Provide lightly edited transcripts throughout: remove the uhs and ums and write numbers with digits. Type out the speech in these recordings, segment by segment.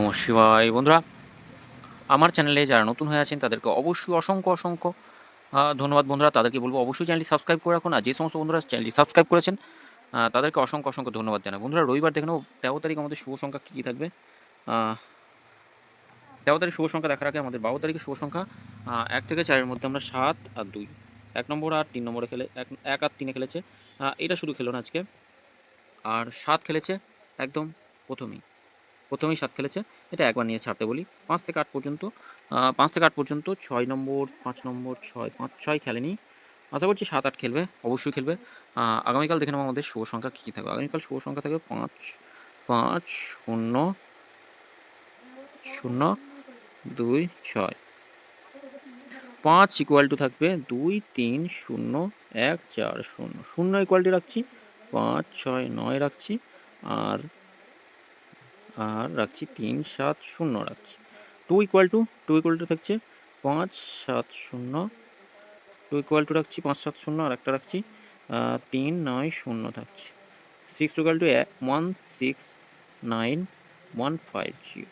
নমঃ শিবায়। বন্ধুরা, আমার চ্যানেলে যারা নতুন হয়ে আছেন তাদেরকে অবশ্যই অসংখ্য অসংখ্য ধন্যবাদ। বন্ধুরা, তাদেরকে বলবো অবশ্যই চ্যানেলটি সাবস্ক্রাইব করে রাখুন। আর যে সমস্ত বন্ধুরা চ্যানেলটি সাবস্ক্রাইব করেছেন তাদেরকে অসংখ্য অসংখ্য ধন্যবাদ জানাই। বন্ধুরা, রবিবার দেখে নেব 13 তারিখ আমাদের শুভ সংখ্যা কী কী থাকবে। 13 তারিখ শুভ সংখ্যা দেখার আগে আমাদের 12 তারিখের শুভ সংখ্যা 1 থেকে 4-এর মধ্যে আমরা 7 আর 2, 1 নম্বর আর 3 নম্বরে খেলে 1 আর 3-এ খেলেছে। এটা শুধু খেলো না আজকে, আর 7 খেলেছে একদম প্রথমেই 7 খেলেছে। এটা একবার নিয়ে ছাড়তে বলি। 5 থেকে 8 পর্যন্ত 5 থেকে 8 পর্যন্ত 6 নম্বর, 5 নম্বর, 6, 5-6 খেলেনি। আশা করছি 7-8 খেলবে, অবশ্যই খেলবে। আগামীকাল দেখে নেবো আমাদের শুভ সংখ্যা কী কী থাকবে। আগামীকাল শুভ সংখ্যা থাকবে 5, 5, 0, 0, 2, 6। 5 ইকুয়াল টু থাকবে 2, 3, 0, 1, 4, 0। 0 ইকুয়ালটি রাখছি, 5, 6, 9 রাখছি, আর রাখছি 3, 7, 0 রাখছি। 2 ইকুয়াল টু থাকছে 5, 7, 0। 2 ইকুয়াল টু রাখছি 5, 7, 0, আর একটা রাখছি 3, 9, 0 থাকছে। 6 ইকুয়াল টু 1, 6, 9, 1, 5, 0।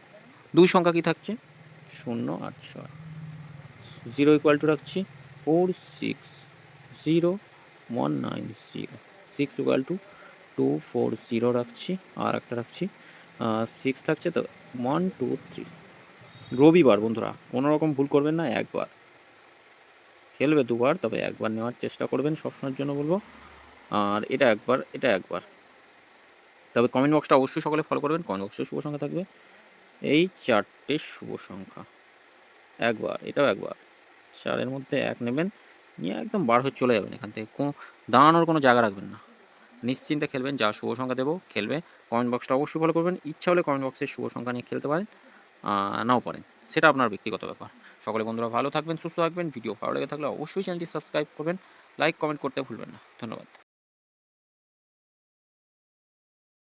2 সংখ্যা কি থাকছে 0 আর 6। 0 ইকুয়াল টু রাখছি 4, 6, 0, 1, 9, 0। 6 ইকুয়াল টু 2, 4, 0 রাখছি, আর একটা রাখছি 6 থাকছে, তো 1, 2, 3। রবিবার বন্ধুরা, কোনোরকম ভুল করবেন না। একবার খেলবে, দুবার, তবে একবার নেওয়ার চেষ্টা করবেন সবসময়ের জন্য বলবো। আর এটা একবার তবে কমেন্ট বক্সটা অবশ্যই সকলে ফলো করবেন। কমেন্ট বক্সে শুভ সংখ্যা থাকবে এই 4টে শুভ সংখ্যা। একবার, এটাও একবার। 4-এর মধ্যে 1 নেবেন, নিয়ে একদম বার হয়ে চলে যাবেন এখান থেকে। দাঁড়ানোর কোনো জায়গা রাখবেন না, নিশ্চিন্তে খেলবেন। যা শুভ সংখ্যা দেবো খেলবে। কমেন্ট বক্সটা অবশ্যই ফলো করবেন। ইচ্ছা হলে কমেন্ট বক্সে শুভ সংখ্যা নিয়ে খেলতে পারেন, নাও পারেন, সেটা আপনার ব্যক্তিগত ব্যাপার। সকলে বন্ধুরা ভালো থাকবেন, সুস্থ থাকবেন। ভিডিও ভালো লেগে থাকলে অবশ্যই চ্যানেলটি সাবস্ক্রাইব করবেন, লাইক কমেন্ট করতে ভুলবেন না। ধন্যবাদ।